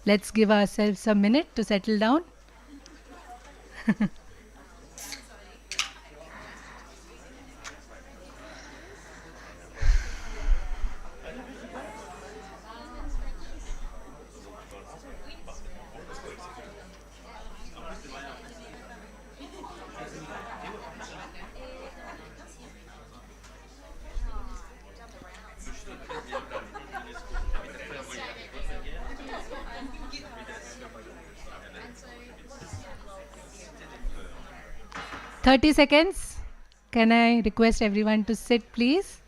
let's give ourselves a minute to settle down. 30 seconds. Can I request everyone to sit, please?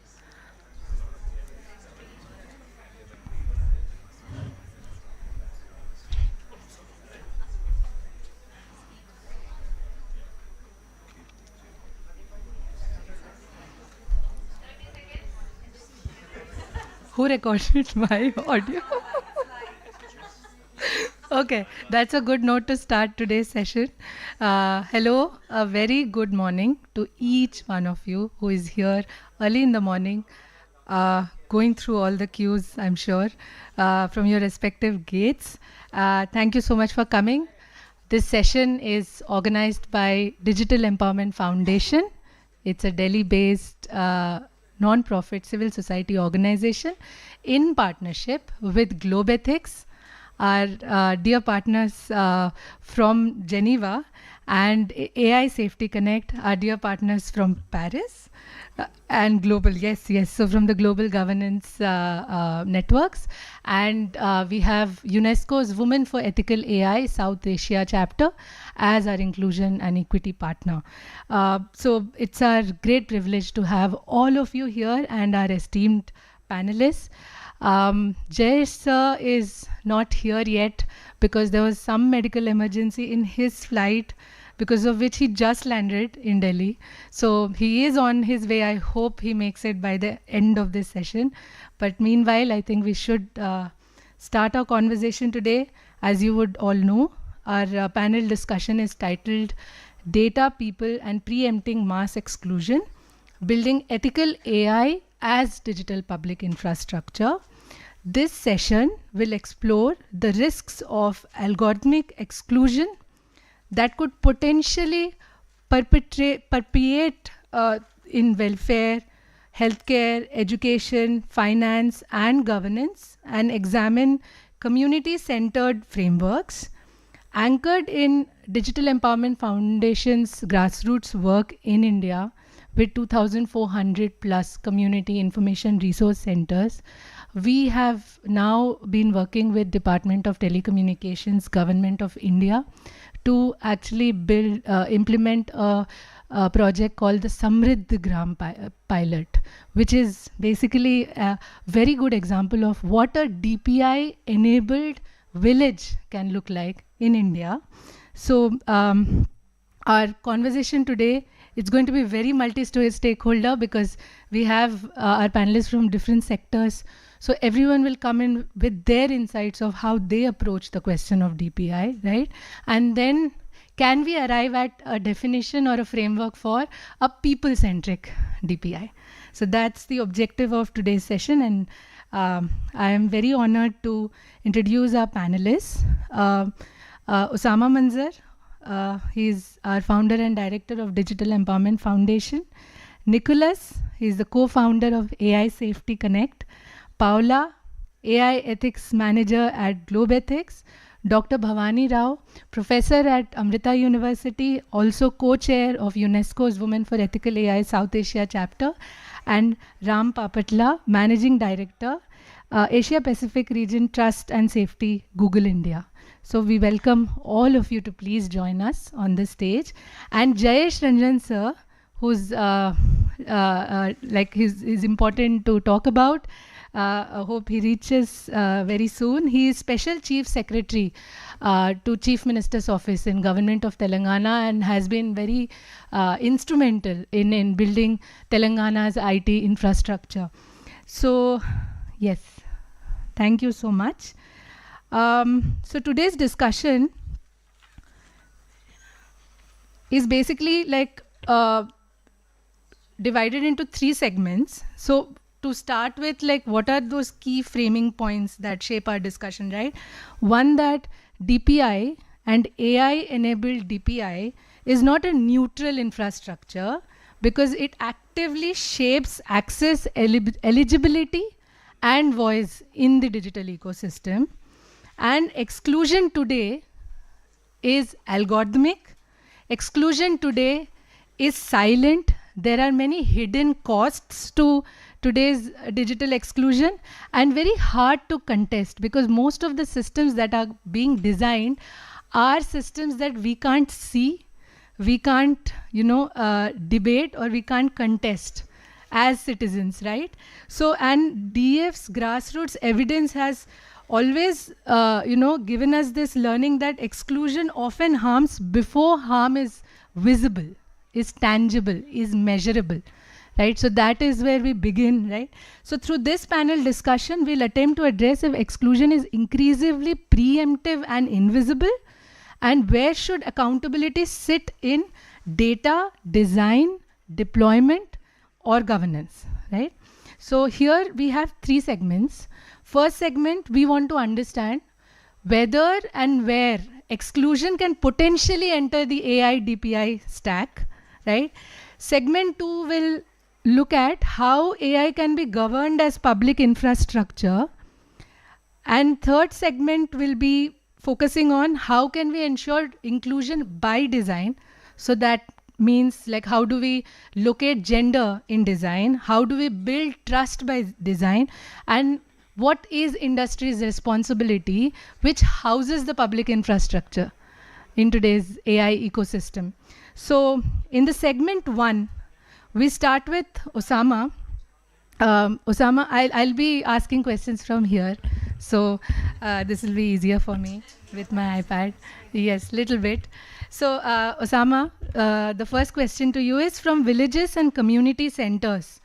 Who recorded my audio? Okay, that's a good note to start today's session. Hello, a very good morning to each one of you who is here early in the morning, going through all the queues, I'm sure, from your respective gates. Thank you so much for coming. This session is organized by Digital Empowerment Foundation. It's a Delhi-based non-profit civil society organization in partnership with Globethics, our dear partners from Geneva, and AI Safety Connect, our dear partners from Paris, and global, yes. So from the global governance networks, and we have UNESCO's Women for Ethical AI South Asia chapter as our inclusion and equity partner. So it's our great privilege to have all of you here and our esteemed panelists. Jayesh sir is not here yet because there was some medical emergency in his flight, because of which he just landed in Delhi. So he is on his way. I hope he makes it by the end of this session. But meanwhile, I think we should start our conversation today. As you would all know, our panel discussion is titled Data, People and Preempting Mass Exclusion, Building Ethical AI as Digital Public Infrastructure. This session will explore the risks of algorithmic exclusion that could potentially perpetuate in welfare, healthcare, education, finance, and governance, and examine community-centered frameworks anchored in Digital Empowerment Foundation's grassroots work in India with 2,400 plus community information resource centers. We have now been working with Department of Telecommunications, Government of India, to actually implement a project called the Samriddh Gram pilot, which is basically a very good example of what a DPI-enabled village can look like in India. So our conversation today, it's going to be very multi-stakeholder because we have our panelists from different sectors. So everyone will come in with their insights of how they approach the question of DPI, right? And then can we arrive at a definition or a framework for a people-centric DPI? So that's the objective of today's session. And I am very honored to introduce our panelists. Osama Manzar, he's our founder and director of Digital Empowerment Foundation. Nicholas, he's the co-founder of AI Safety Connect. Paula, AI Ethics Manager at Globethics. Dr. Bhavani Rao, Professor at Amrita University, also co-chair of UNESCO's Women for Ethical AI South Asia chapter. And Ram Papatla, Managing Director, Asia Pacific Region Trust and Safety, Google India. So we welcome all of you to please join us on the stage. And Jayesh Ranjan sir, who's is important to talk about. I hope he reaches very soon. He is Special Chief Secretary to Chief Minister's Office in Government of Telangana and has been very instrumental in building Telangana's IT infrastructure. So, yes, thank you so much. So today's discussion is basically like divided into three segments. So to start with, like, what are those key framing points that shape our discussion, right? One, that DPI and AI-enabled DPI is not a neutral infrastructure because it actively shapes access, eligibility, and voice in the digital ecosystem. And exclusion today is algorithmic. Exclusion today is silent. There are many hidden costs to today's digital exclusion and very hard to contest, because most of the systems that are being designed are systems that we can't see, we can't, debate, or we can't contest as citizens, right? So, and DF's grassroots evidence has always, given us this learning that exclusion often harms before harm is visible, is tangible, is measurable, right? So that is where we begin, right? So through this panel discussion, we'll attempt to address if exclusion is increasingly preemptive and invisible, and where should accountability sit in data, design, deployment, or governance, right? So here we have 3 segments. First segment, we want to understand whether and where exclusion can potentially enter the AI DPI stack, right? Segment 2 will look at how AI can be governed as public infrastructure. And third segment will be focusing on how can we ensure inclusion by design. So that means, like, how do we locate gender in design? How do we build trust by design? And what is industry's responsibility, which houses the public infrastructure in today's AI ecosystem? So in the segment 1, we start with Osama. Osama, I'll be asking questions from here. So this will be easier for me with my iPad. Yes, little bit. So Osama, the first question to you is, from villages and community centers,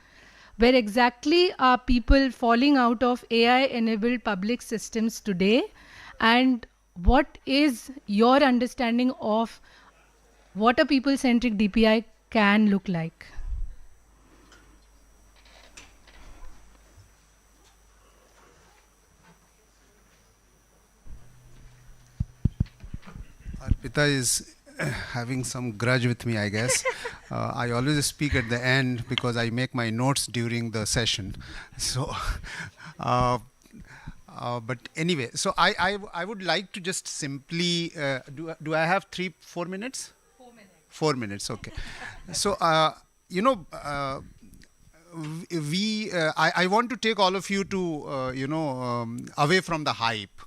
where exactly are people falling out of AI-enabled public systems today? And what is your understanding of what a people-centric DPI can look like? Arpita is having some grudge with me, I guess. I always speak at the end because I make my notes during the session. So, but anyway, so I would like to just simply, do I have 4 minutes? 4 minutes. 4 minutes, okay. So, I want to take all of you to, away from the hype.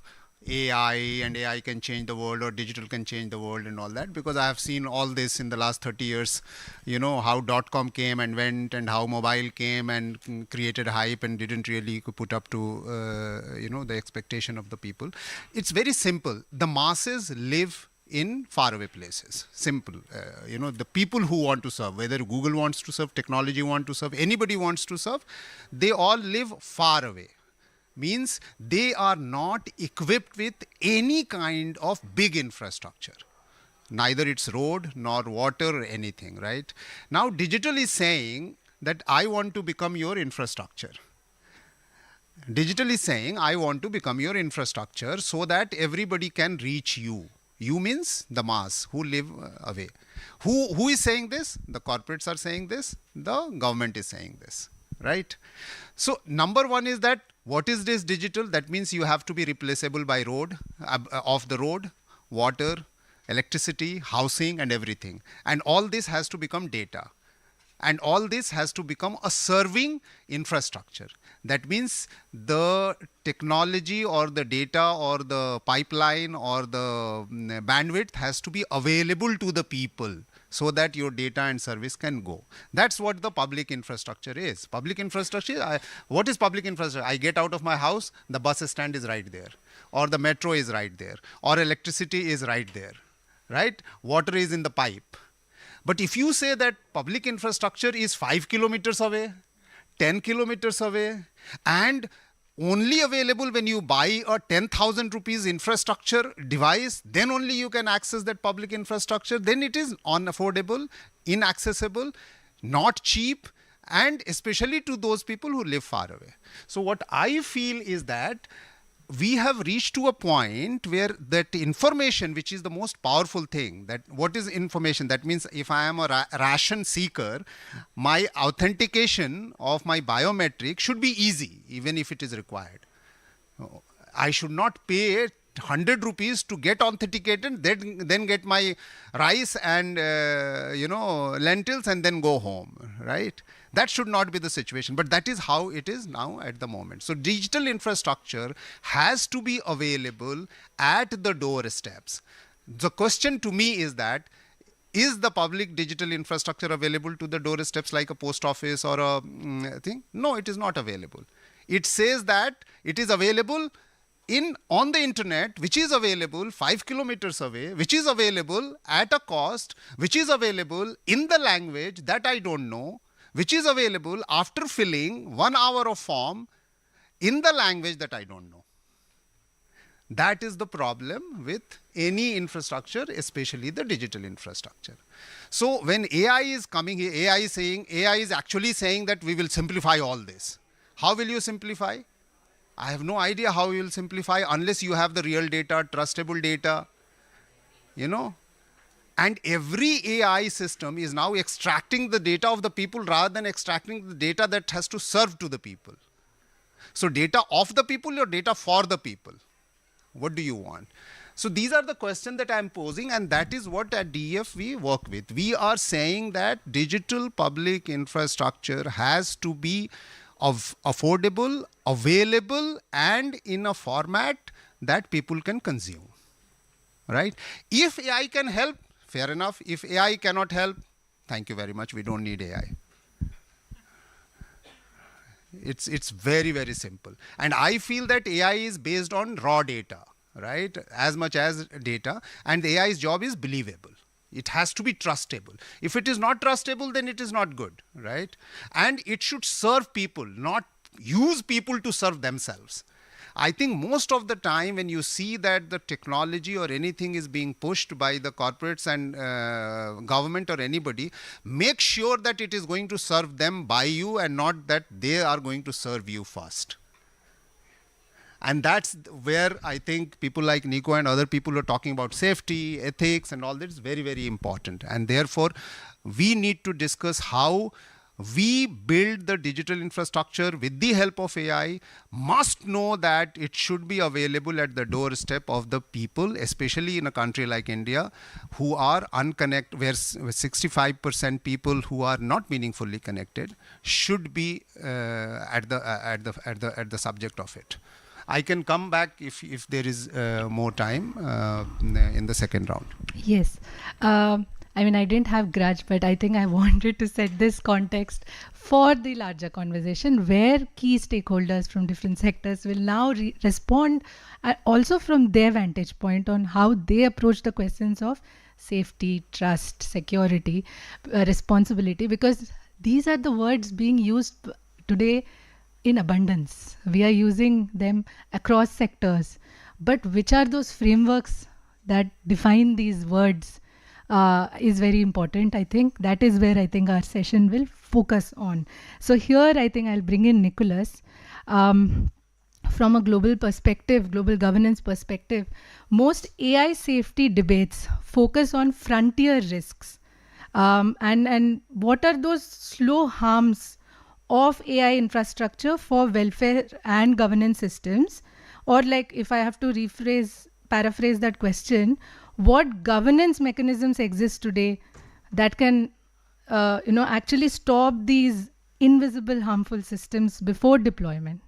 AI and AI can change the world, or digital can change the world and all that, because I have seen all this in the last 30 years, how .com came and went, and how mobile came and created hype and didn't really put up to, the expectation of the people. It's very simple. The masses live in faraway places. Simple. The people who want to serve, whether Google wants to serve, technology wants to serve, anybody wants to serve, they all live far away. Means they are not equipped with any kind of big infrastructure. Neither it's road nor water or anything, right? Now digital is saying that I want to become your infrastructure. Digital is saying I want to become your infrastructure so that everybody can reach you. You means the mass who live away. Who is saying this? The corporates are saying this. The government is saying this, right? So number 1 is that, what is this digital? That means you have to be replaceable by road, off the road, water, electricity, housing, and everything. And all this has to become data. And all this has to become a serving infrastructure. That means the technology or the data or the pipeline or the bandwidth has to be available to the people, so that your data and service can go. That's what the public infrastructure is. Public infrastructure, what is public infrastructure? I get out of my house, the bus stand is right there, or the metro is right there, or electricity is right there, right? Water is in the pipe. But if you say that public infrastructure is 5 kilometers away, 10 kilometers away, and only available when you buy a 10,000 rupees infrastructure device, then only you can access that public infrastructure, then it is unaffordable, inaccessible, not cheap, and especially to those people who live far away. So what I feel is that we have reached to a point where that information, which is the most powerful thing, that what is information? That means if I am a ration seeker, my authentication of my biometric should be easy, even if it is required. I should not pay 100 rupees to get authenticated, then get my rice and lentils and then go home, right? That should not be the situation, but that is how it is now at the moment. So digital infrastructure has to be available at the doorsteps. The question to me is that, is the public digital infrastructure available to the doorsteps like a post office or a thing? No, it is not available. It says that it is available on the internet, which is available 5 kilometers away, which is available at a cost, which is available in the language that I don't know, which is available after filling 1 hour of form in the language that I don't know. That is the problem with any infrastructure, especially the digital infrastructure. So when AI is coming here, AI is actually saying that we will simplify all this. How will you simplify? I have no idea how you will simplify unless you have the real data, trustable data, And every AI system is now extracting the data of the people rather than extracting the data that has to serve to the people. So data of the people or data for the people? What do you want? So these are the questions that I'm posing, and that is what at DEF we work with. We are saying that digital public infrastructure has to be affordable, available, and in a format that people can consume, right? If AI can help, fair enough. If AI cannot help, thank you very much, we don't need AI. It's very, very simple. And I feel that AI is based on raw data, right? As much as data, and the AI's job is believable. It has to be trustable. If it is not trustable, then it is not good, right? And it should serve people, not use people to serve themselves. I think most of the time when you see that the technology or anything is being pushed by the corporates and government or anybody, make sure that it is going to serve them by you and not that they are going to serve you first. And that's where I think people like Nico and other people are talking about safety, ethics, and all that is very, very important. And therefore, we need to discuss how we build the digital infrastructure with the help of AI, must know that it should be available at the doorstep of the people, especially in a country like India, who are unconnected, where 65% people who are not meaningfully connected should be at the subject of it. I can come back if there is more time in the second round. Yes. I mean, I didn't have grudge, but I think I wanted to set this context for the larger conversation where key stakeholders from different sectors will now respond also from their vantage point on how they approach the questions of safety, trust, security, responsibility, because these are the words being used today in abundance. We are using them across sectors. But which are those frameworks that define these words is very important. I think that is where I think our session will focus on. So here I think I'll bring in Nicholas. From a global perspective, global governance perspective, most AI safety debates focus on frontier risks. And what are those slow harms of AI infrastructure for welfare and governance systems? Or like if I have to paraphrase that question, what governance mechanisms exist today that can actually stop these invisible harmful systems before deployment?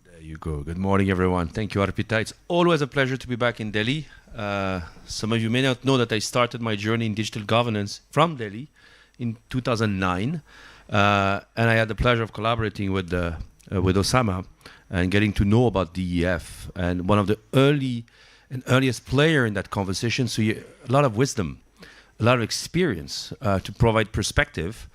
There you go. Good morning, everyone. Thank you, Arpita. It's always a pleasure to be back in Delhi. Some of you may not know that I started my journey in digital governance from Delhi in 2009. And I had the pleasure of collaborating with Osama and getting to know about DEF. And one of the earliest player in that conversation, so a lot of wisdom, a lot of experience to provide perspective.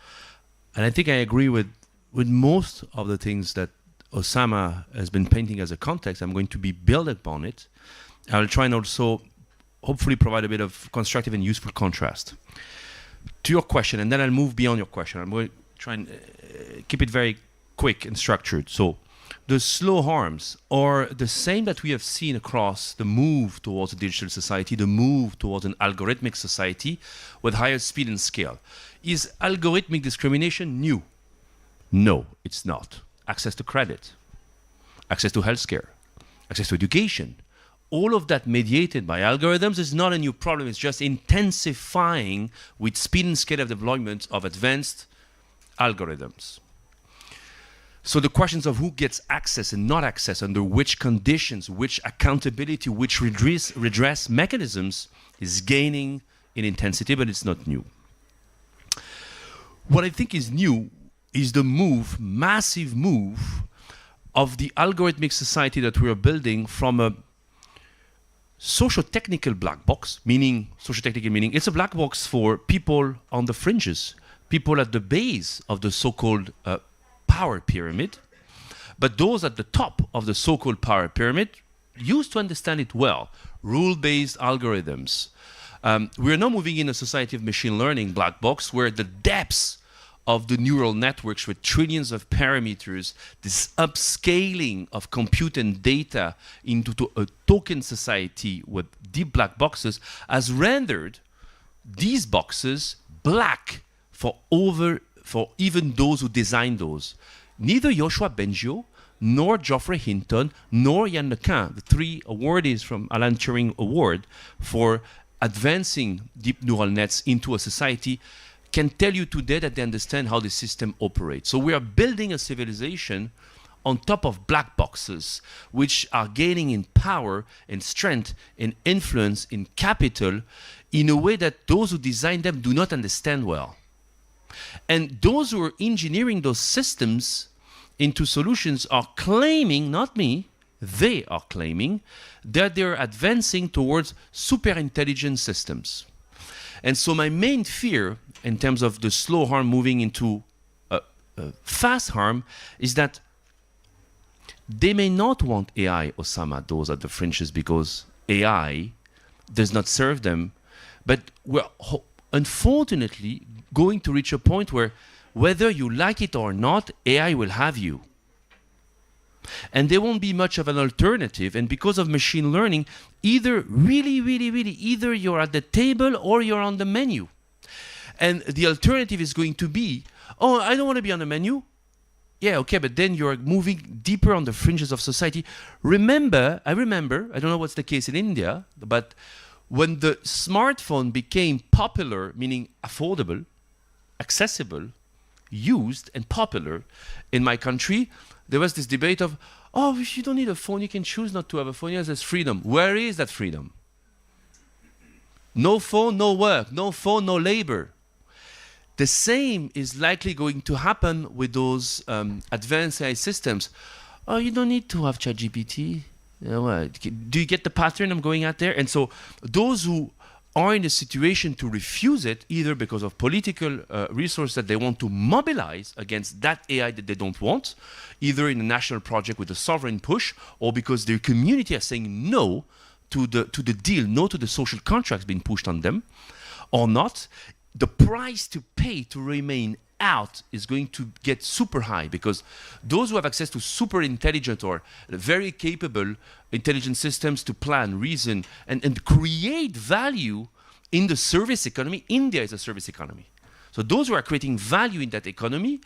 And I think I agree with most of the things that Osama has been painting as a context. I'm going to be built upon it. I'll try and also hopefully provide a bit of constructive and useful contrast. To your question, and then I'll move beyond your question. I'm going to try and keep it very quick and structured. So the slow harms are the same that we have seen across the move towards a digital society, the move towards an algorithmic society with higher speed and scale. Is algorithmic discrimination new? No, it's not. Access to credit, access to healthcare, access to education, all of that mediated by algorithms is not a new problem. It's just intensifying with speed and scale of development of advanced algorithms. So the questions of who gets access and not access, under which conditions, which accountability, which redress mechanisms is gaining in intensity, but it's not new. What I think is new is the move, massive move, of the algorithmic society that we are building from a socio-technical black box, meaning it's a black box for people on the fringes, people at the base of the so-called power pyramid. But those at the top of the so-called power pyramid used to understand it well. Rule-based algorithms. We are now moving in a society of machine learning black box where the depths of the neural networks with trillions of parameters, this upscaling of compute and data into a token society with deep black boxes has rendered these boxes black for even those who designed those. Neither Yoshua Bengio, nor Geoffrey Hinton, nor Yann LeCun, the three awardees from Alan Turing Award for advancing deep neural nets into a society, can tell you today that they understand how the system operates. So we are building a civilization on top of black boxes, which are gaining in power and strength and influence in capital in a way that those who design them do not understand well. And those who are engineering those systems into solutions are claiming, not me, they are claiming that they're advancing towards super intelligent systems. And so my main fear in terms of the slow harm moving into fast harm is that they may not want AI, Osama, those at the fringes, because AI does not serve them. But we're unfortunately going to reach a point where whether you like it or not, AI will have you. And there won't be much of an alternative. And because of machine learning, either either you're at the table or you're on the menu. And the alternative is going to be, oh, I don't want to be on the menu. Yeah, okay, but then you're moving deeper on the fringes of society. I remember, I don't know what's the case in India, but when the smartphone became popular, meaning affordable, accessible, used and popular in my country, there was this debate of, oh, if you don't need a phone, you can choose not to have a phone. Yes, there's freedom. Where is that freedom? No phone, no work. No phone, no labor. The same is likely going to happen with those advanced AI systems. Oh, you don't need to have ChatGPT. Do you get the pattern I'm going at there? And so those who are in a situation to refuse it, either because of political resources that they want to mobilize against that AI that they don't want, either in a national project with a sovereign push, or because their community are saying no to the deal, no to the social contracts being pushed on them, or not, the price to pay to remain out is going to get super high, because those who have access to super intelligent or very capable intelligent systems to plan, reason, and create value in the service economy. India is a service economy. So those who are creating value in that economy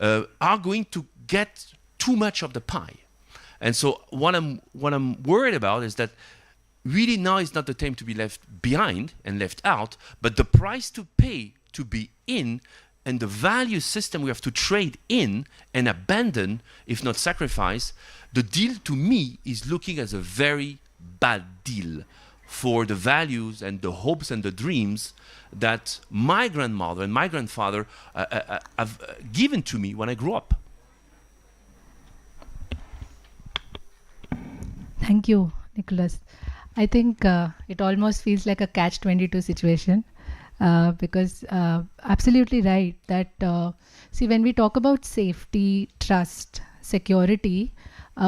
are going to get too much of the pie. And so what I'm worried about is that really now is not the time to be left behind and left out, but the price to pay to be in, and the value system we have to trade in and abandon, if not sacrifice. The deal to me is looking as a very bad deal for the values and the hopes and the dreams that my grandmother and my grandfather have given to me when I grew up. Thank you, Nicholas. I think it almost feels like a catch-22 situation. Because absolutely right that see, when we talk about safety, trust, security,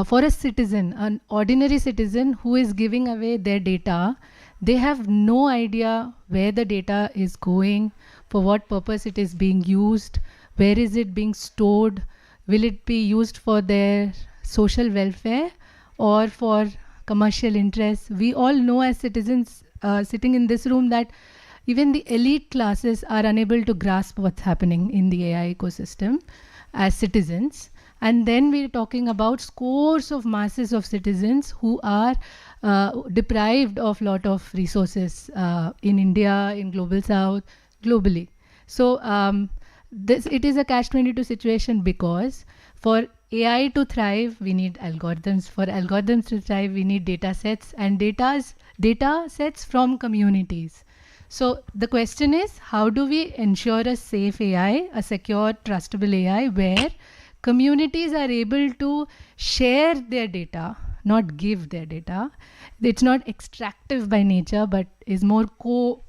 for a citizen, an ordinary citizen who is giving away their data, they have no idea where the data is going, for what purpose it is being used, where is it being stored, will it be used for their social welfare or for commercial interests. We all know as citizens sitting in this room that even the elite classes are unable to grasp what's happening in the AI ecosystem as citizens. And then we're talking about scores of masses of citizens who are deprived of lot of resources in India, in Global South, globally. So it is a catch-22 situation, because for AI to thrive, we need algorithms. For algorithms to thrive, we need data sets, and data sets from communities. So the question is, how do we ensure a safe AI, a secure, trustable AI, where communities are able to share their data, not give their data. It's not extractive by nature, but is more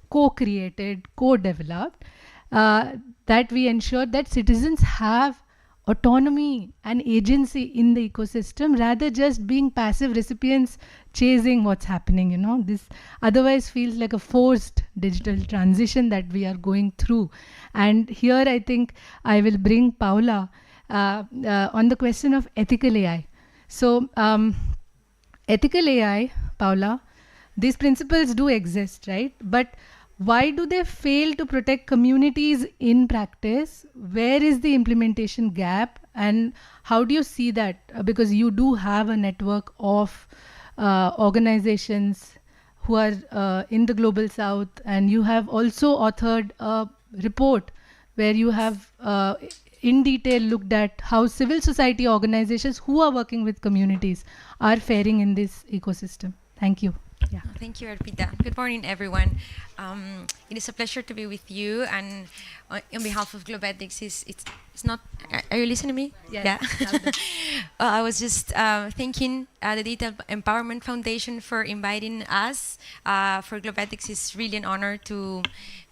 co-created, co-developed, that we ensure that citizens have autonomy and agency in the ecosystem, rather just being passive recipients chasing what's happening. This otherwise feels like a forced digital transition that we are going through. And here I think I will bring Paula on the question of ethical AI. So ethical AI, Paula, these principles do exist, right? But why do they fail to protect communities in practice? Where is the implementation gap? And how do you see that? Because you do have a network of organizations who are in the Global South, and you have also authored a report where you have in detail looked at how civil society organizations who are working with communities are faring in this ecosystem. Thank you. Yeah. Thank you, Arpita. Good morning, everyone. It is a pleasure to be with you, and on behalf of Globetics, it's not. Are you listening to me? Yes. Yeah. I was just thanking the Data Empowerment Foundation for inviting us. For Globetics, it's really an honor to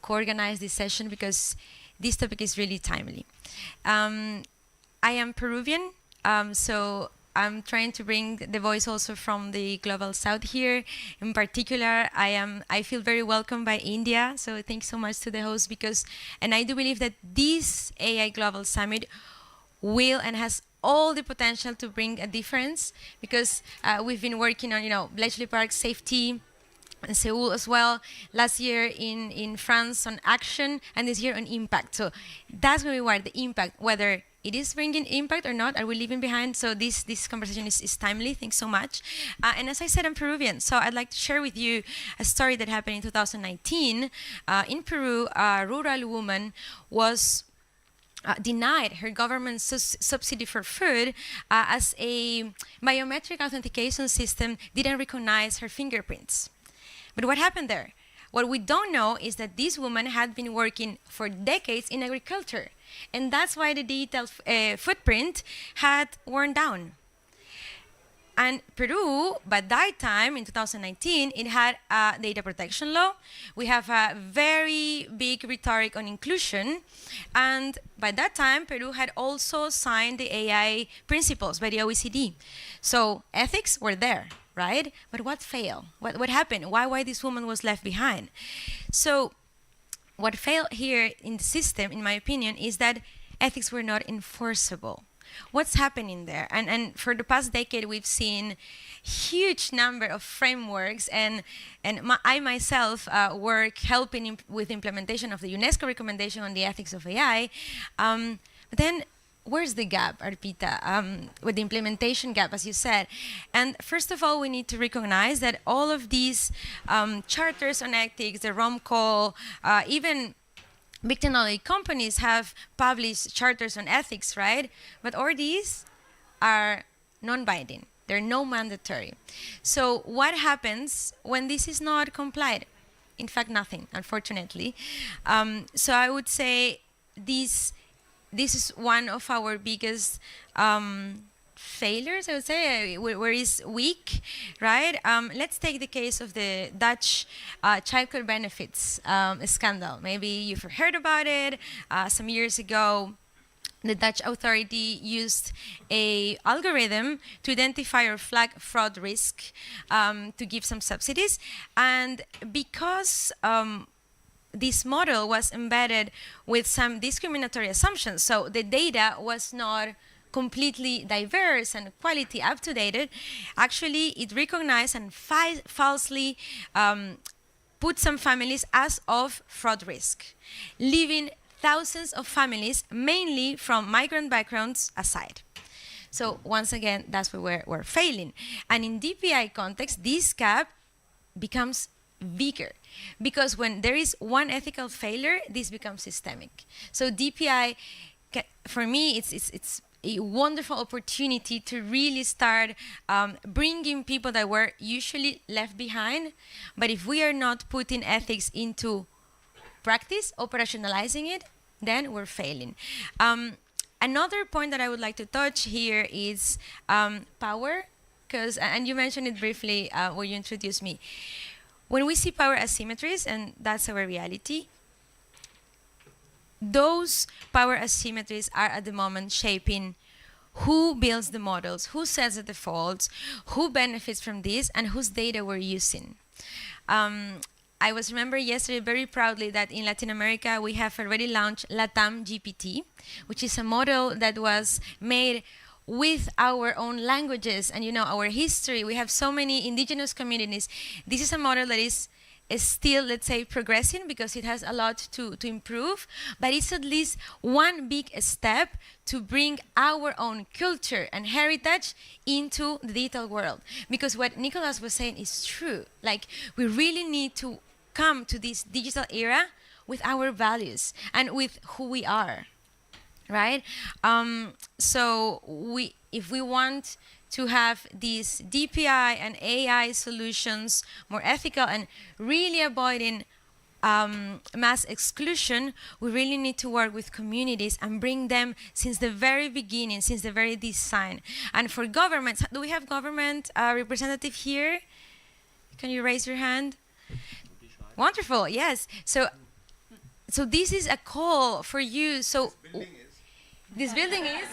co-organize this session, because this topic is really timely. I am Peruvian, so I'm trying to bring the voice also from the Global South here. In particular, I feel very welcomed by India, so thanks so much to the host, and I do believe that this AI Global Summit will and has all the potential to bring a difference, because we've been working on, Bletchley Park safety, in Seoul as well, last year in France on action, and this year on impact. So that's where we want the impact, whether it is bringing impact or not, are we leaving behind? So this conversation is timely. Thanks so much. And as I said, I'm Peruvian, so I'd like to share with you a story that happened in 2019. In Peru, a rural woman was denied her government subsidy for food as a biometric authentication system didn't recognize her fingerprints. But what happened there? What we don't know is that this woman had been working for decades in agriculture, and that's why the digital footprint had worn down. And Peru, by that time, in 2019, it had a data protection law. We have a very big rhetoric on inclusion. And by that time, Peru had also signed the AI principles by the OECD. So ethics were there, right? But what failed? What happened? Why this woman was left behind? So what failed here in the system, in my opinion, is that ethics were not enforceable. What's happening there? And for the past decade, we've seen huge number of frameworks, and I myself work helping with implementation of the UNESCO recommendation on the ethics of AI. But then, where's the gap, Arpita, with the implementation gap, as you said? And first of all, we need to recognize that all of these charters on ethics, the ROMCO, even big technology companies have published charters on ethics, right? But all these are non-binding. They're no mandatory. So what happens when this is not complied? In fact, nothing, unfortunately. So I would say this is one of our biggest failures, I would say, where it's weak, right? Let's take the case of the Dutch childcare benefits scandal. Maybe you've heard about it. Some years ago, the Dutch authority used a algorithm to identify or flag fraud risk to give some subsidies. And because this model was embedded with some discriminatory assumptions, so the data was not completely diverse and quality up to date, actually it recognized and falsely put some families as of fraud risk, leaving thousands of families, mainly from migrant backgrounds, aside. So once again, that's where we're failing. And in DPI context, this gap becomes bigger, because when there is one ethical failure, this becomes systemic. So DPI, for me, it's a wonderful opportunity to really start bringing people that were usually left behind. But if we are not putting ethics into practice, operationalizing it, then we're failing. Another point that I would like to touch here is power, and you mentioned it briefly when you introduced me. When we see power asymmetries, and that's our reality, those power asymmetries are at the moment shaping who builds the models, who sets the defaults, who benefits from this, and whose data we're using. I was remember yesterday very proudly that in Latin America we have already launched LATAM GPT, which is a model that was made with our own languages and our history. We have so many indigenous communities. This is a model that is still, let's say, progressing because it has a lot to improve, but it's at least one big step to bring our own culture and heritage into the digital world. Because what Nicolas was saying is true. Like, we really need to come to this digital era with our values and with who we are, right? So if we want to have these DPI and AI solutions more ethical and really avoiding mass exclusion, we really need to work with communities and bring them since the very beginning, since the very design. And for governments, do we have government representative here? Can you raise your hand? Wonderful, yes. So this is a call for you. So this building is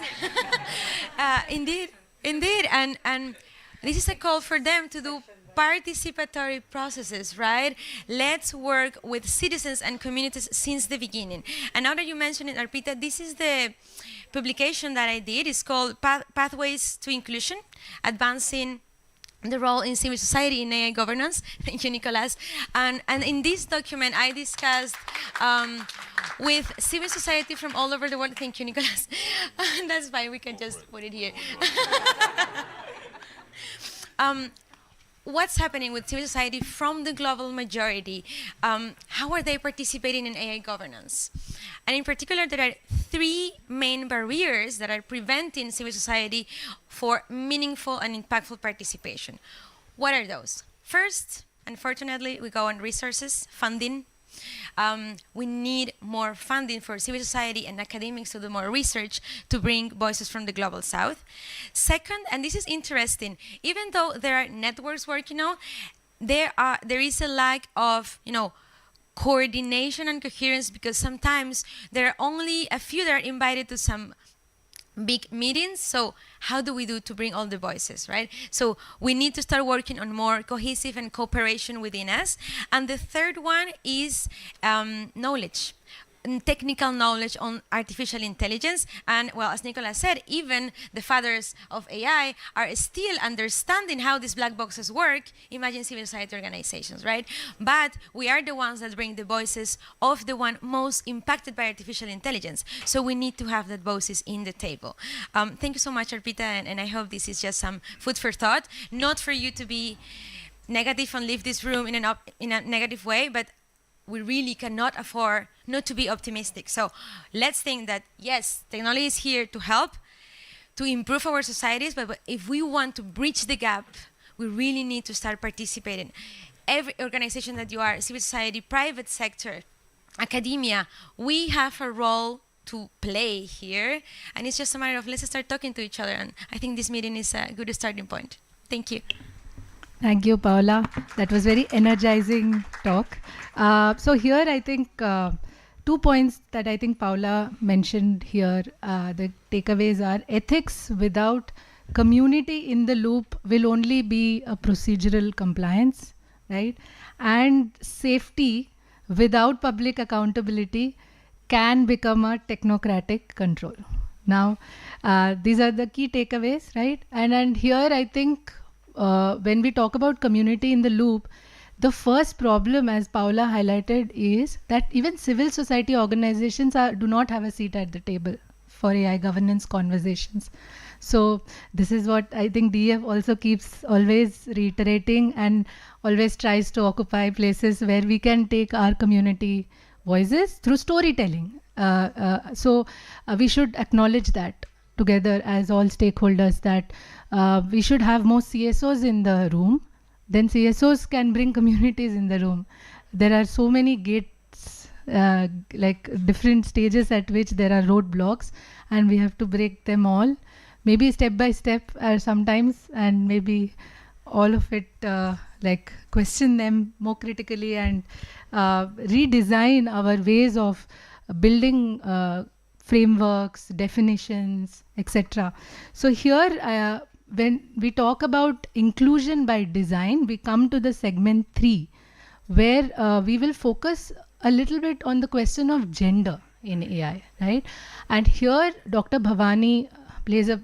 indeed, and this is a call for them to do participatory processes, right? Let's work with citizens and communities since the beginning. And now that you mentioned it, Arpita, this is the publication that I did. It's called Pathways to Inclusion, Advancing the Role in Civil Society in AI Governance. Thank you, Nicolas. And in this document, I discussed with civil society from all over the world. Thank you, Nicolas. That's fine, we can just put it here. What's happening with civil society from the global majority? How are they participating in AI governance? And in particular, there are three main barriers that are preventing civil society for meaningful and impactful participation. What are those? First, unfortunately, we go on resources, funding. We need more funding for civil society and academics to do more research to bring voices from the global south. Second, and this is interesting, even though there are networks working on, there is a lack of, coordination and coherence, because sometimes there are only a few that are invited to some big meetings. So how do we do to bring all the voices, right? So we need to start working on more cohesive and cooperation within us. And the third one is knowledge, technical knowledge on artificial intelligence. And well, as Nicolas said, even the fathers of AI are still understanding how these black boxes work. Imagine civil society organizations, right? But we are the ones that bring the voices of the one most impacted by artificial intelligence. So we need to have that voices in the table. Thank you so much, Arpita, and I hope this is just some food for thought, not for you to be negative and leave this room in a negative way, but we really cannot afford not to be optimistic. So let's think that, yes, technology is here to help, to improve our societies, but if we want to bridge the gap, we really need to start participating. Every organization that you are, civil society, private sector, academia, we have a role to play here, and it's just a matter of let's start talking to each other, and I think this meeting is a good starting point. Thank you. Thank you, Paula. That was very energizing talk. So here I think 2 points that I think Paula mentioned here. The takeaways are ethics without community in the loop will only be a procedural compliance, right? And safety without public accountability can become a technocratic control. Now, these are the key takeaways, right? And here I think when we talk about community in the loop, the first problem, as Paula highlighted, is that even civil society organizations do not have a seat at the table for AI governance conversations. So this is what I think DF also keeps always reiterating and always tries to occupy places where we can take our community voices through storytelling. So we should acknowledge that together as all stakeholders, that we should have more CSOs in the room. Then CSOs can bring communities in the room. There are so many gates, like different stages at which there are roadblocks, and we have to break them all, maybe step by step sometimes, and maybe all of it, like question them more critically and redesign our ways of building frameworks, definitions, etc. So here, when we talk about inclusion by design, we come to the segment 3, where we will focus a little bit on the question of gender in AI, right? And here, Dr. Bhavani plays a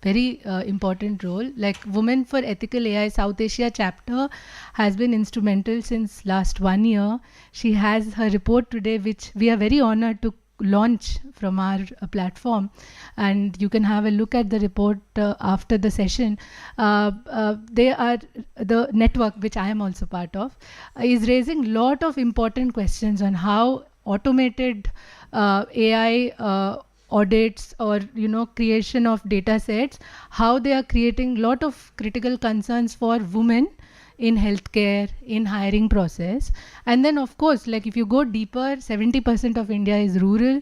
very important role. Like Women for Ethical AI South Asia chapter has been instrumental since last 1 year. She has her report today, which we are very honored to launch from our platform, and you can have a look at the report after the session. They are the network, which I am also part of, is raising lot of important questions on how automated AI audits or creation of data sets, how they are creating lot of critical concerns for women in healthcare, in hiring process. And then of course, like if you go deeper, 70% of India is rural.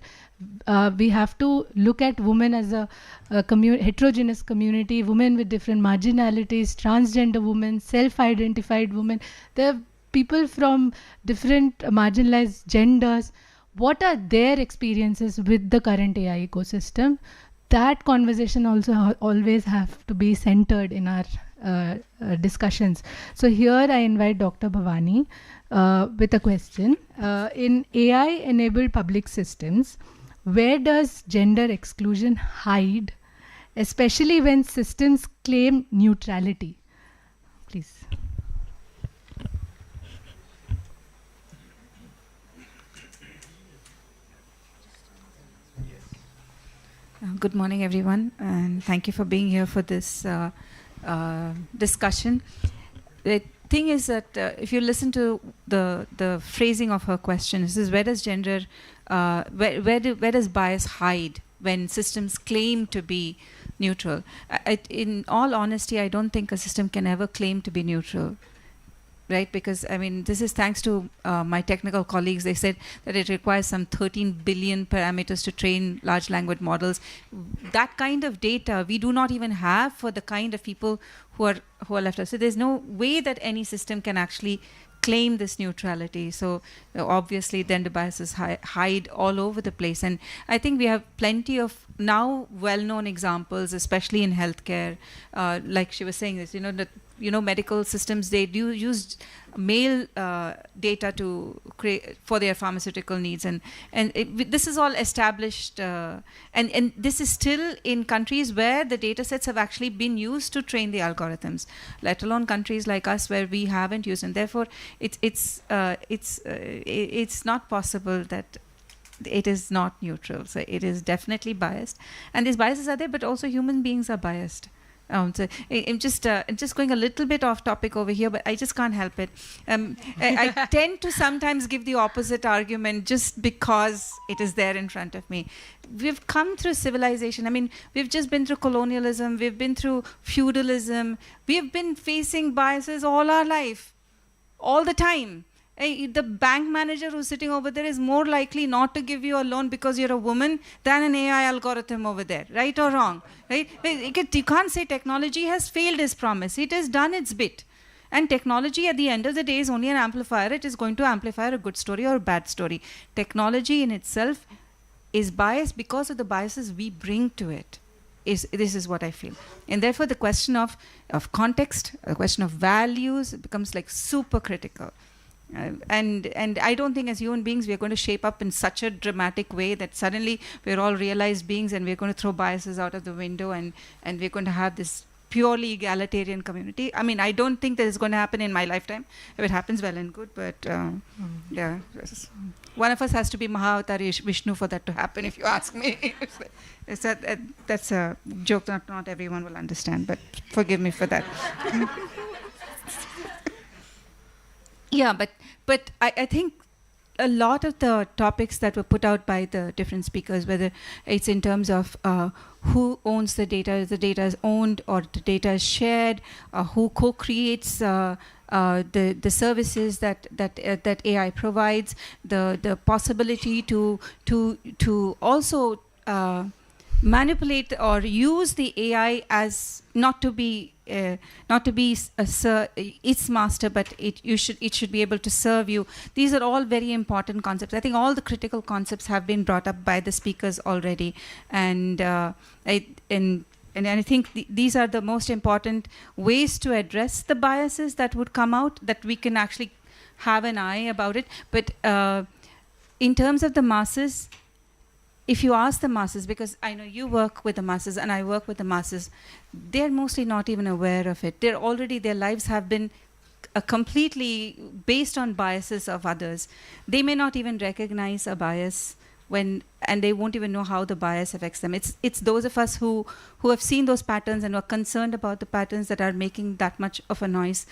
We have to look at women as a heterogeneous community, women with different marginalities, transgender women, self-identified women. There are people from different marginalized genders. What are their experiences with the current AI ecosystem? That conversation also always have to be centered in our discussions. So here I invite Dr. Bhavani with a question. In AI-enabled public systems, where does gender exclusion hide, especially when systems claim neutrality? Please. Good morning, everyone, and thank you for being here for this discussion. The thing is that if you listen to the phrasing of her question, this is where does gender, where does bias hide when systems claim to be neutral? In all honesty, I don't think a system can ever claim to be neutral. Right, because I mean, this is thanks to my technical colleagues. They said that it requires some 13 billion parameters to train large language models. That kind of data we do not even have for the kind of people who are left out. So there's no way that any system can actually claim this neutrality. So obviously then the biases hide all over the place. And I think we have plenty of now well-known examples, especially in healthcare. Like she was saying this, medical systems, they do use male data to create for their pharmaceutical needs, and this is all established, and this is still in countries where the data sets have actually been used to train the algorithms, let alone countries like us where we haven't used, and therefore it's not possible that it is not neutral. So it is definitely biased, and these biases are there, but also human beings are biased. So I'm just going a little bit off topic over here, but I just can't help it. I tend to sometimes give the opposite argument just because it is there in front of me. We've come through civilization. I mean, we've just been through colonialism. We've been through feudalism. We've been facing biases all our life, all the time. The bank manager who's sitting over there is more likely not to give you a loan because you're a woman than an AI algorithm over there, right or wrong? Right? You can't say technology has failed its promise. It has done its bit. And technology at the end of the day is only an amplifier. It is going to amplify a good story or a bad story. Technology in itself is biased because of the biases we bring to it. This is what I feel. And therefore the question of context, the question of values becomes like super critical. And I don't think as human beings we are going to shape up in such a dramatic way that suddenly we're all realized beings and we're going to throw biases out of the window and we're going to have this purely egalitarian community. I mean, I don't think that is going to happen in my lifetime. If it happens, well and good. But yeah, one of us has to be Mahavatari Vishnu for that to happen, if you ask me. That's a joke that not everyone will understand, but forgive me for that. Yeah, but I think a lot of the topics that were put out by the different speakers, whether it's in terms of who owns the data is owned or the data is shared, who co-creates the services that AI provides, the possibility to also manipulate or use the AI as not to be its master, but it should be able to serve you. These are all very important concepts. I think all the critical concepts have been brought up by the speakers already, and I think these are the most important ways to address the biases that would come out, that we can actually have an eye about it. But in terms of the masses, if you ask the masses, because I know you work with the masses and I work with the masses, they're mostly not even aware of it. Their lives have been completely based on biases of others. They may not even recognize a bias and they won't even know how the bias affects them. It's those of us who have seen those patterns and are concerned about the patterns that are making that much of a noise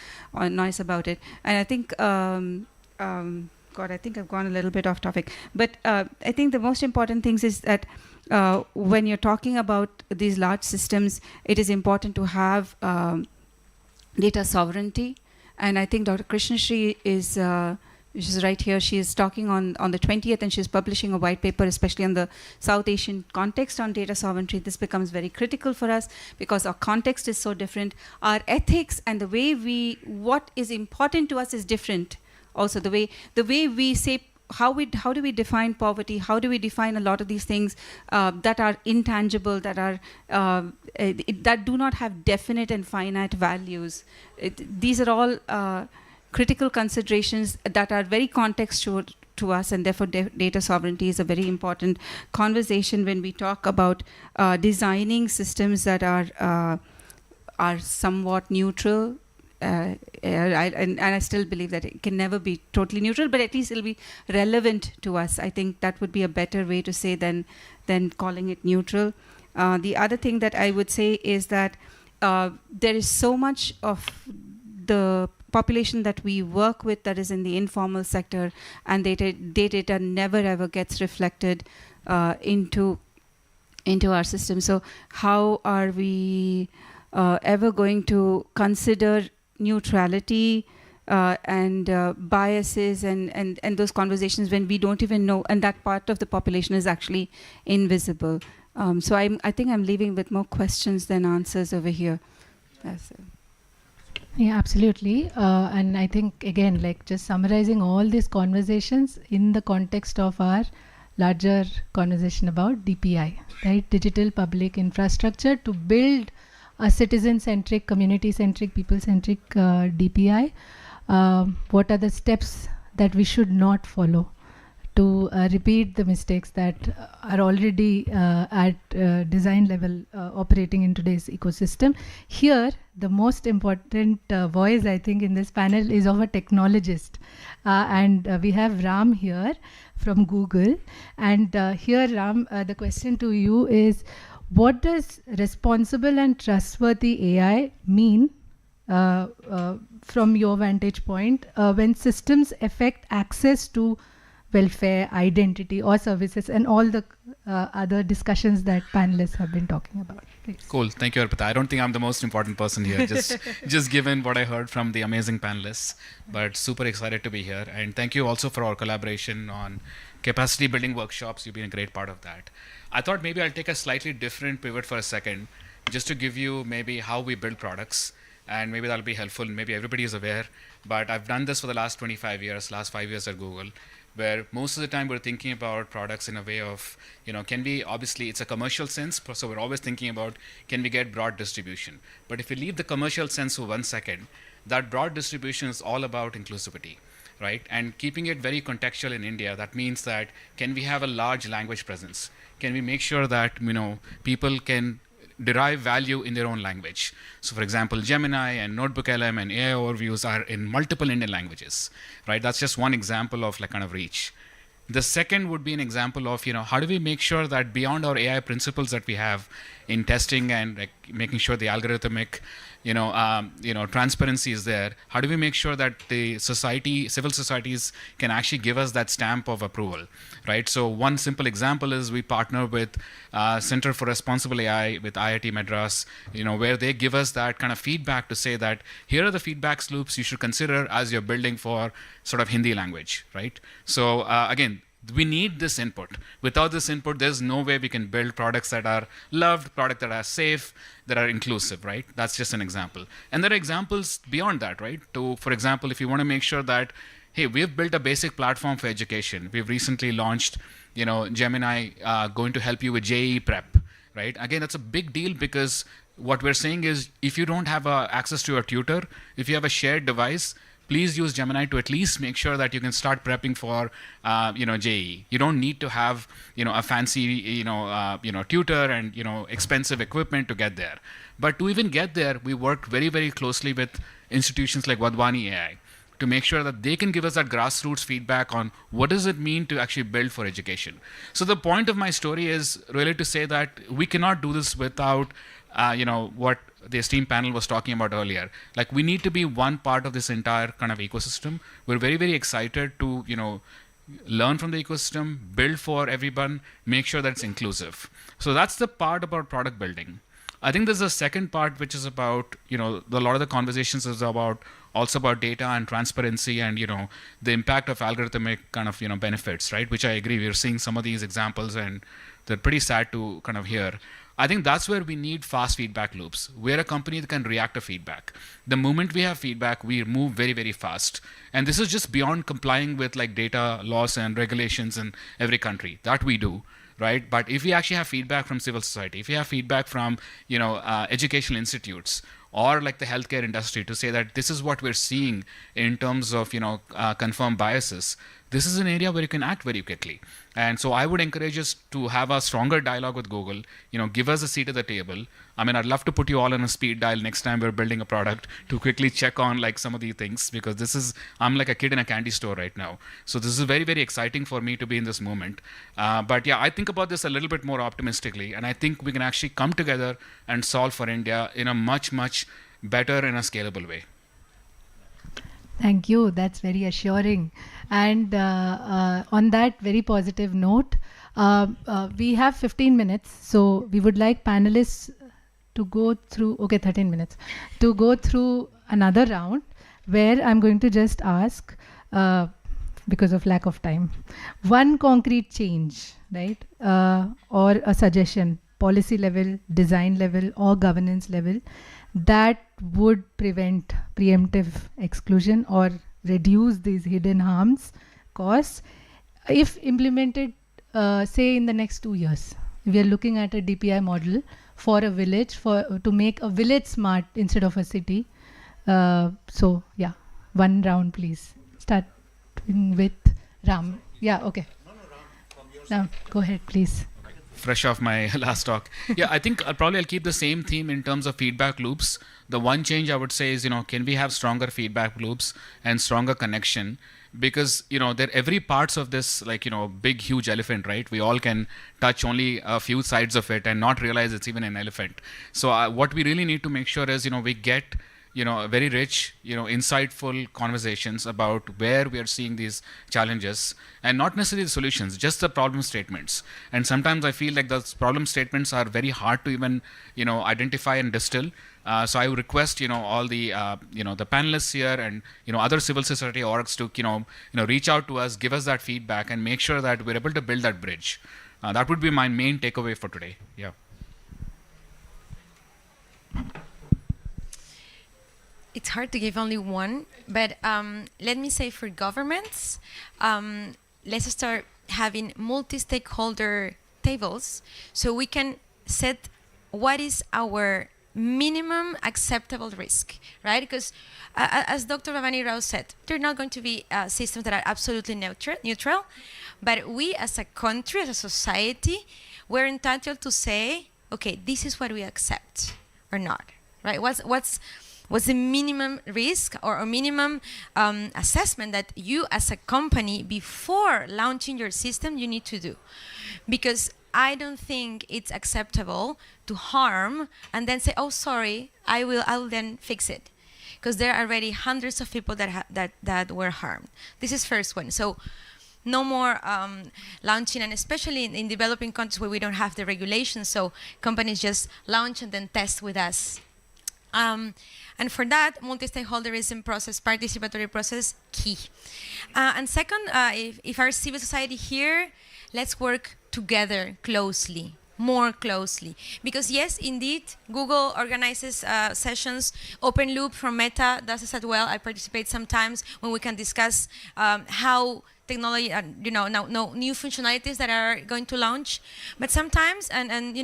about it. And I think God, I think I've gone a little bit off topic. But I think the most important things is that when you're talking about these large systems, it is important to have data sovereignty. And I think Dr. Krishnashree she's right here. She is talking on the 20th, and she's publishing a white paper, especially on the South Asian context on data sovereignty. This becomes very critical for us because our context is so different. Our ethics and the way what is important to us is different. Also, the way we say, how do we define poverty? How do we define a lot of these things that are intangible, that do not have definite and finite values? These are all critical considerations that are very contextual to us, and therefore data sovereignty is a very important conversation when we talk about designing systems that are somewhat neutral. And I still believe that it can never be totally neutral, but at least it'll be relevant to us. I think that would be a better way to say than calling it neutral. The other thing that I would say is that there is so much of the population that we work with that is in the informal sector, and data never ever gets reflected into our system. So how are we ever going to consider neutrality and biases and those conversations when we don't even know, and that part of the population is actually invisible? So I think I'm leaving with more questions than answers over here. Yeah, absolutely. And I think, again, like just summarizing all these conversations in the context of our larger conversation about DPI, right? Digital Public Infrastructure, to build a citizen-centric, community-centric, people-centric DPI. What are the steps that we should not follow to repeat the mistakes that are already at design level operating in today's ecosystem? Here, the most important voice, I think, in this panel is of a technologist. And we have Ram here from Google. And here, Ram, the question to you is, what does responsible and trustworthy AI mean from your vantage point when systems affect access to welfare, identity, or services, and all the other discussions that panelists have been talking about? Please. Cool. Thank you, Arpita. I don't think I'm the most important person here, just given what I heard from the amazing panelists, but super excited to be here. And thank you also for our collaboration on capacity building workshops. You've been a great part of that. I thought maybe I'll take a slightly different pivot for a second, just to give you maybe how we build products and maybe that'll be helpful. Maybe everybody is aware, but I've done this for the last 25 years, last 5 years at Google, where most of the time we're thinking about products in a way of, can we, obviously it's a commercial sense, so we're always thinking about, can we get broad distribution? But if we leave the commercial sense for 1 second, that broad distribution is all about inclusivity, right? And keeping it very contextual in India, that means that, can we have a large language presence? Can we make sure that, people can derive value in their own language? So for example, Gemini and NotebookLM and AI overviews are in multiple Indian languages, right? That's just one example of kind of reach. The second would be an example of, how do we make sure that beyond our AI principles that we have in testing and making sure the algorithmic, transparency is there, how do we make sure that the civil societies can actually give us that stamp of approval, right? So one simple example is we partner with Center for Responsible AI with IIT Madras, where they give us that kind of feedback to say that here are the feedback loops you should consider as you're building for sort of Hindi language, right? So again, we need this input. Without this input, there's no way we can build products that are loved, products that are safe, that are inclusive, right? That's just an example. And there are examples beyond that, right? For example, if you want to make sure that, hey, we've built a basic platform for education. We've recently launched, Gemini going to help you with JEE prep, right? Again, that's a big deal because what we're saying is, if you don't have access to a tutor, if you have a shared device, please use Gemini to at least make sure that you can start prepping for, JEE. You don't need to have, a fancy, tutor and, expensive equipment to get there. But to even get there, we worked very, very closely with institutions like Vadvani AI to make sure that they can give us that grassroots feedback on what does it mean to actually build for education. So the point of my story is really to say that we cannot do this without, what the esteemed panel was talking about earlier. Like, we need to be one part of this entire kind of ecosystem. We're very, very excited to, learn from the ecosystem, build for everyone, make sure that it's inclusive. So that's the part about product building. I think there's a second part, which is about, a lot of the conversations is also about data and transparency and, the impact of algorithmic kind of, benefits, right? Which I agree, we're seeing some of these examples and they're pretty sad to kind of hear. I think that's where we need fast feedback loops. We're a company that can react to feedback. The moment we have feedback, we move very, very fast. And this is just beyond complying with data laws and regulations in every country. That we do, right? But if we actually have feedback from civil society, if we have feedback from, educational institutes, or the healthcare industry to say that this is what we're seeing in terms of, confirmed biases, this is an area where you can act very quickly. And so I would encourage us to have a stronger dialogue with Google, give us a seat at the table. I mean, I'd love to put you all on a speed dial next time we're building a product to quickly check on some of these things, because I'm like a kid in a candy store right now. So this is very, very exciting for me to be in this moment. But yeah, I think about this a little bit more optimistically, and I think we can actually come together and solve for India in a much, much better and a scalable way. Thank you. That's very assuring. And on that very positive note, we have 15 minutes. So we would like panelists to go through, 13 minutes, to go through another round where I'm going to just ask, because of lack of time, one concrete change, right? Or a suggestion, policy level, design level, or governance level, that would prevent preemptive exclusion or reduce these hidden harms, costs, if implemented, say in the next 2 years. We are looking at a DPI model for a village, to make a village smart instead of a city. So yeah, one round, please. Starting with Ram. Yeah, okay. Ram, go ahead, please. Fresh off my last talk. Yeah, I think I'll keep the same theme in terms of feedback loops. The one change I would say is, can we have stronger feedback loops and stronger connection? Because, every parts of this, big, huge elephant, right? We all can touch only a few sides of it and not realize it's even an elephant. So what we really need to make sure is, we get very rich, insightful conversations about where we are seeing these challenges, and not necessarily the solutions, just the problem statements. And sometimes I feel like those problem statements are very hard to even, identify and distill. So I would request, all the, the panelists here and, other civil society orgs to, reach out to us, give us that feedback, and make sure that we're able to build that bridge. That would be my main takeaway for today. Yeah. It's hard to give only one, but let me say for governments, let's start having multi-stakeholder tables so we can set what is our minimum acceptable risk, right? Because as Dr. Bhavani Rao said, there are not going to be systems that are absolutely neutral, but we as a country, as a society, we're entitled to say, okay, this is what we accept or not, right? What's the minimum risk or a minimum assessment that you as a company, before launching your system, you need to do? Because I don't think it's acceptable to harm and then say, oh, sorry, I will then fix it. Because there are already hundreds of people that were harmed. This is first one. So no more launching, and especially in developing countries where we don't have the regulations, so companies just launch and then test with us. And for that, multi-stakeholderism process, participatory process, key. And second, if our civil society here, let's work together closely, more closely. Because yes, indeed, Google organizes sessions. Open Loop from Meta does this as well. I participate sometimes when we can discuss how technology, now new functionalities that are going to launch. But sometimes, and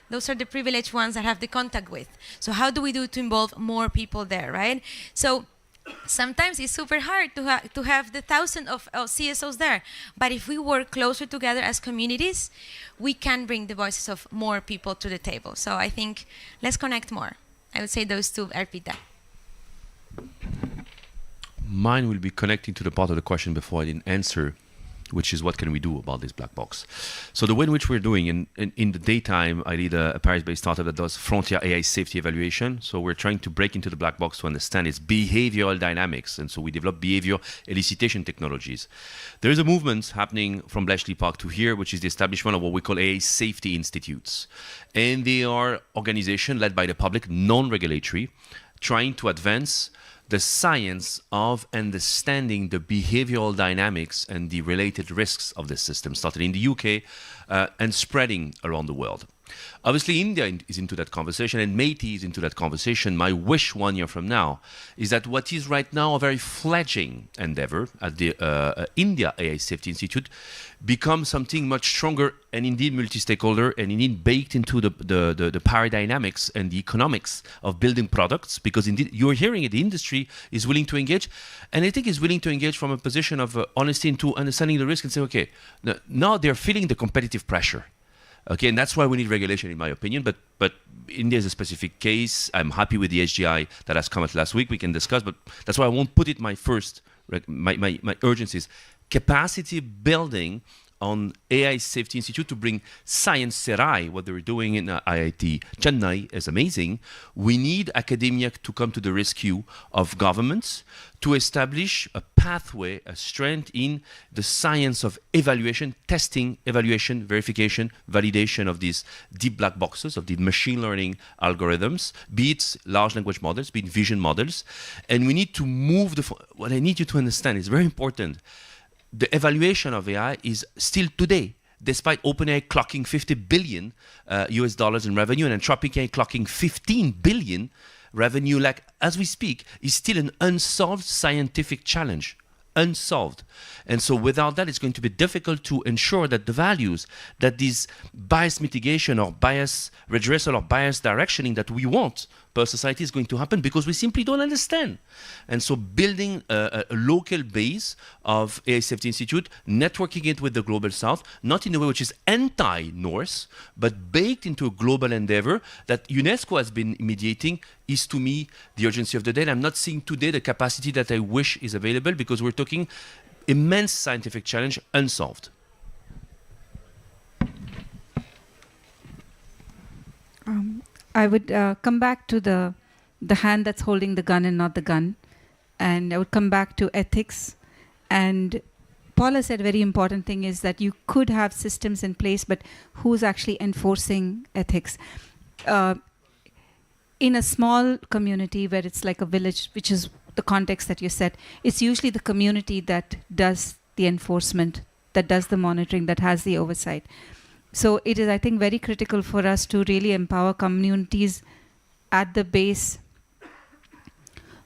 those are the privileged ones that have the contact with. So how do we do to involve more people there, right? So sometimes it's super hard to have the thousands of CSOs there. But if we work closer together as communities, we can bring the voices of more people to the table. So I think let's connect more. I would say those two, Arpita. Mine will be connecting to the part of the question before I didn't answer, which is what can we do about this black box? So the way in which we're doing, in the daytime, I lead a Paris-based startup that does frontier AI safety evaluation. So we're trying to break into the black box to understand its behavioral dynamics. And so we develop behavior elicitation technologies. There is a movement happening from Bletchley Park to here, which is the establishment of what we call AI safety institutes. And they are organizations led by the public, non-regulatory, trying to advance the science of understanding the behavioral dynamics and the related risks of this system, started in the UK and spreading around the world. Obviously, India is into that conversation, and METI is into that conversation. My wish 1 year from now is that what is right now a very fledgling endeavor at the India AI Safety Institute becomes something much stronger and indeed multi-stakeholder and indeed baked into the power dynamics and the economics of building products, because indeed you're hearing it, the industry is willing to engage, and I think is willing to engage from a position of honesty into understanding the risk and say, okay, now they're feeling the competitive pressure. Okay, and that's why we need regulation, in my opinion. But India is a specific case. I'm happy with the HDI that has come out last week. We can discuss, but that's why I won't put it my urgency is capacity building on AI Safety Institute to bring Science Serai, what they're doing in IIT Chennai is amazing. We need academia to come to the rescue of governments to establish a pathway, a strength in the science of evaluation, testing, evaluation, verification, validation of these deep black boxes, of the machine learning algorithms, be it large language models, be it vision models. And we need to move what I need you to understand is very important. The evaluation of AI is still today, despite OpenAI clocking 50 billion US dollars in revenue and Anthropic AI clocking 15 billion revenue, like as we speak, is still an unsolved scientific challenge. Unsolved. And so without that, it's going to be difficult to ensure that the values, that this bias mitigation or bias redressal or bias directioning that we want per society is going to happen, because we simply don't understand. And so building a local base of AI Safety Institute, networking it with the Global South, not in a way which is anti-North, but baked into a global endeavor that UNESCO has been mediating, is to me the urgency of the day. And I'm not seeing today the capacity that I wish is available, because we're talking immense scientific challenge unsolved. I would come back to the hand that's holding the gun and not the gun. And I would come back to ethics. And Paula said a very important thing is that you could have systems in place, but who's actually enforcing ethics? In a small community where it's like a village, which is the context that you set, it's usually the community that does the enforcement, that does the monitoring, that has the oversight. So it is, I think, very critical for us to really empower communities at the base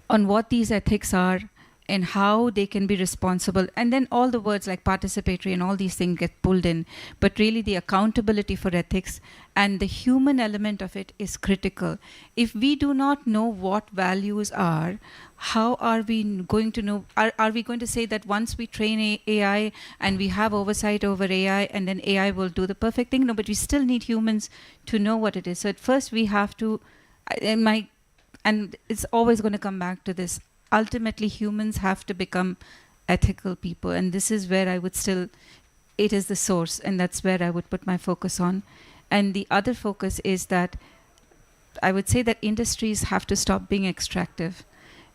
on what these ethics are and how they can be responsible. And then all the words like participatory and all these things get pulled in. But really the accountability for ethics and the human element of it is critical. If we do not know what values are, how are we going to know? Are we going to say that once we train AI and we have oversight over AI and then AI will do the perfect thing? No, but we still need humans to know what it is. So at first we have to, and it's always going to come back to this. Ultimately, humans have to become ethical people. And this is where I would still, it is the source. And that's where I would put my focus on. And the other focus is that I would say that industries have to stop being extractive.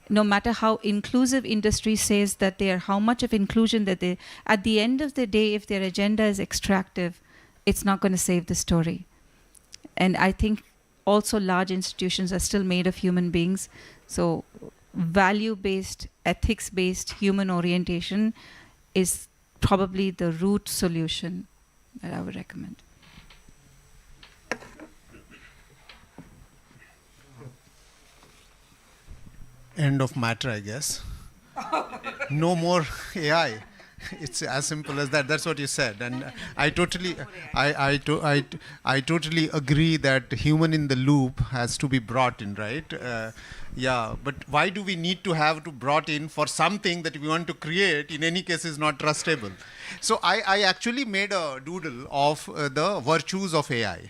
No matter how inclusive industry says that they are, how much of inclusion that they, at the end of the day, if their agenda is extractive, it's not going to save the story. And I think also large institutions are still made of human beings. So value-based, ethics-based human orientation is probably the root solution that I would recommend. End of matter, I guess. No more AI. It's as simple as that. That's what you said, and I totally agree that human in the loop has to be brought in, right? Yeah, but why do we need to have to brought in for something that we want to create? In any case, is not trustable. So I actually made a doodle of the virtues of AI.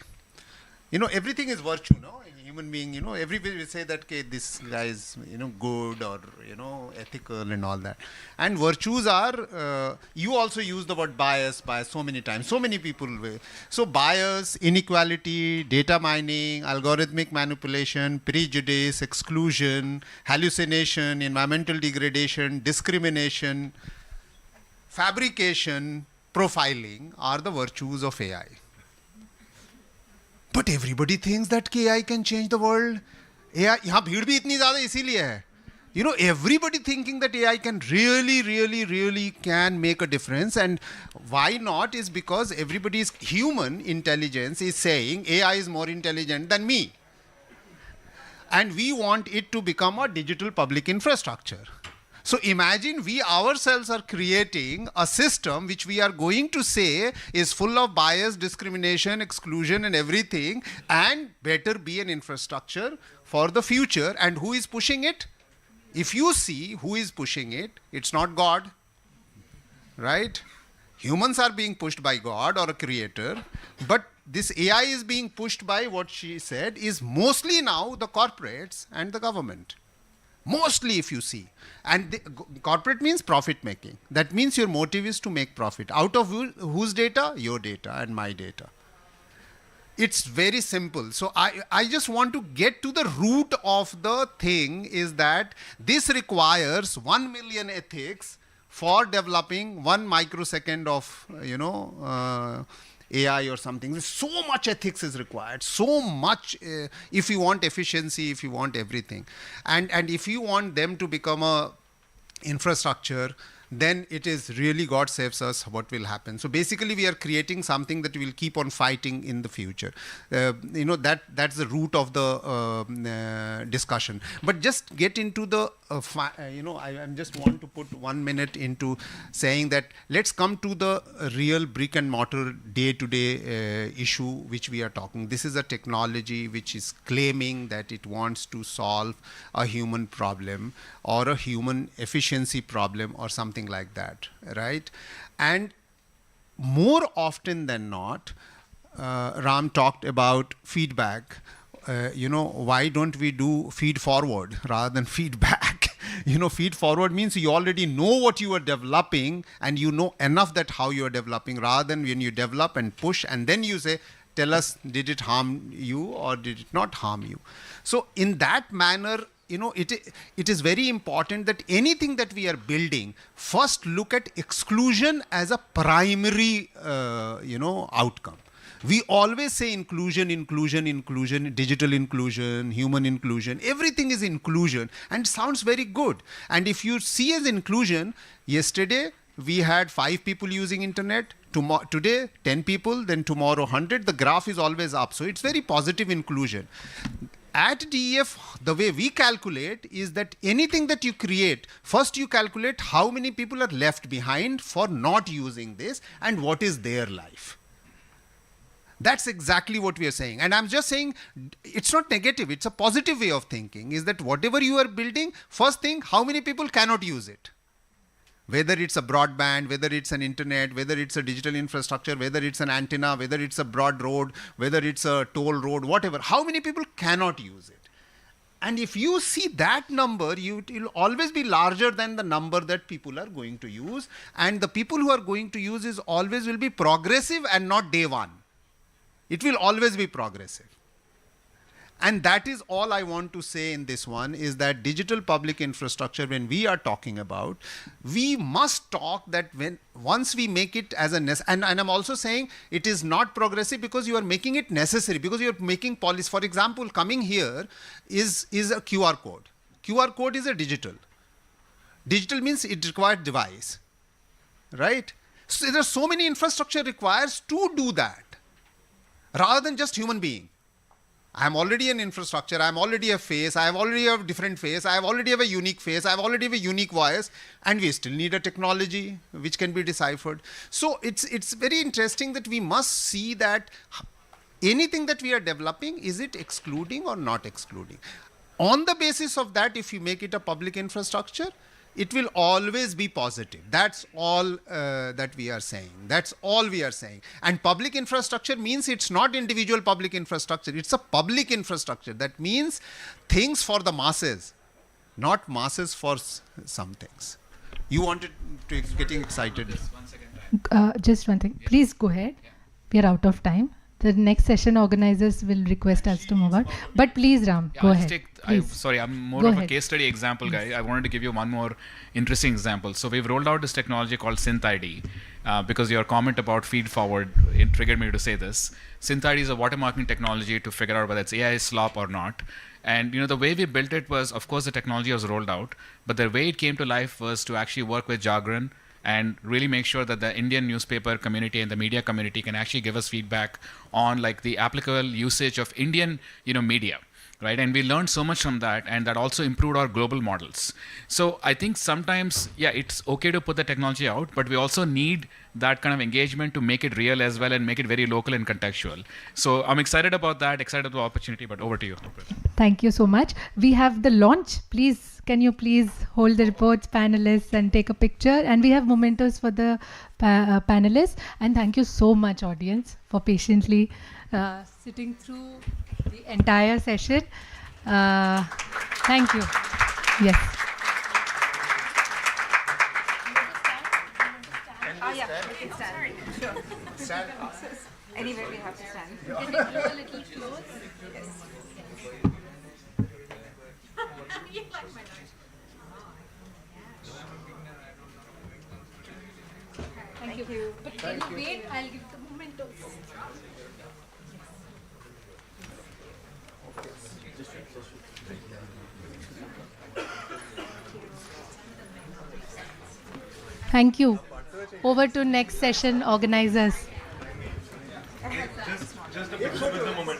You know, everything is virtue, no? Human being, you know, everybody will say that, okay, this guy is, you know, good or, you know, ethical and all that. And virtues are, you also use the word bias so many times. So many people will. So bias, inequality, data mining, algorithmic manipulation, prejudice, exclusion, hallucination, environmental degradation, discrimination, fabrication, profiling are the virtues of AI. But everybody thinks that AI can change the world. AI, यहाँ भीड़ भी इतनी ज़्यादा इसीलिए है. You know, everybody thinking that AI can really can make a difference. And why not is because everybody's human intelligence is saying AI is more intelligent than me. And we want it to become a digital public infrastructure. So imagine we ourselves are creating a system which we are going to say is full of bias, discrimination, exclusion and everything, and better be an infrastructure for the future. And who is pushing it? If you see who is pushing it, it's not God, right? Humans are being pushed by God or a creator, but this AI is being pushed by what she said is mostly now the corporates and the government. Mostly, if you see. And corporate means profit making. That means your motive is to make profit. Out of whose data? Your data and my data. It's very simple. So I just want to get to the root of the thing is that this requires 1 million ethics for developing 1 microsecond of, you know, AI or something. So much ethics is required, so much if you want efficiency, if you want everything. And if you want them to become a infrastructure, then it is really God saves us what will happen. So basically we are creating something that will keep on fighting in the future. You know, that's the root of the discussion. But just get into the, you know, I just want to put 1 minute into saying that let's come to the real brick and mortar day-to-day issue which we are talking. This is a technology which is claiming that it wants to solve a human problem or a human efficiency problem or something like that, right? And more often than not, Ram talked about feedback. You know, why don't we do feed forward rather than feedback? You know, feed forward means you already know what you are developing and you know enough that how you are developing, rather than when you develop and push and then you say, tell us, did it harm you or did it not harm you? So in that manner, you know, it is very important that anything that we are building, first look at exclusion as a primary, you know, outcome. We always say inclusion, digital inclusion, human inclusion, everything is inclusion and sounds very good. And if you see as inclusion, yesterday we had 5 people using internet, today 10 people, then tomorrow 100, the graph is always up. So it's very positive inclusion. At DEF, the way we calculate is that anything that you create, first you calculate how many people are left behind for not using this and what is their life. That's exactly what we are saying. And I'm just saying, it's not negative, it's a positive way of thinking, is that whatever you are building, first thing, how many people cannot use it? Whether it's a broadband, whether it's an internet, whether it's a digital infrastructure, whether it's an antenna, whether it's a broad road, whether it's a toll road, whatever, how many people cannot use it? And if you see that number, it will always be larger than the number that people are going to use. And the people who are going to use is always will be progressive and not day one. It will always be progressive. And that is all I want to say in this one, is that digital public infrastructure, when we are talking about, we must talk that once we make it as a and I'm also saying it is not progressive because you are making it necessary, because you are making policy. For example, coming here is a QR code. QR code is a digital. Digital means it requires device, right? So there are so many infrastructure requires to do that, rather than just human being. I am already an infrastructure, I am already a face, I have already a different face, I have already have a unique face, I have already have a unique voice, and we still need a technology which can be deciphered. So it's very interesting that we must see that anything that we are developing, is it excluding or not excluding? On the basis of that, if you make it a public infrastructure, it will always be positive. That's all that we are saying. That's all we are saying. And public infrastructure means it's not individual public infrastructure. It's a public infrastructure. That means things for the masses, not masses for some things. You wanted to getting excited. Just one thing. Please go ahead. We are out of time. The next session organizers will request us to move on. But please, Ram, go ahead. I'm more Go of ahead. a case study example guy. I wanted to give you one more interesting example. So we've rolled out this technology called SynthID because your comment about feed forward, it triggered me to say this. SynthID is a watermarking technology to figure out whether it's AI slop or not. And the way we built it was, of course, the technology was rolled out, but the way it came to life was to actually work with Jagran and really make sure that the Indian newspaper community and the media community can actually give us feedback on like the applicable usage of Indian, media, right? And we learned so much from that, and that also improved our global models. So I think sometimes, it's okay to put the technology out, but we also need that kind of engagement to make it real as well and make it very local and contextual. So I'm excited about that, excited about the opportunity, but over to you. Thank you so much. We have the launch. Please, can you please hold the reports, panelists, and take a picture? And we have mementos for the panelists. And thank you so much, audience, for patiently sitting through the entire session. Thank you. Yes. Anyway, we have to stand. Can you go a little close? Yes. Thank you. But can you wait? I'll give the mementos. Thank you. Over to next session organizers. Just a picture with the moment.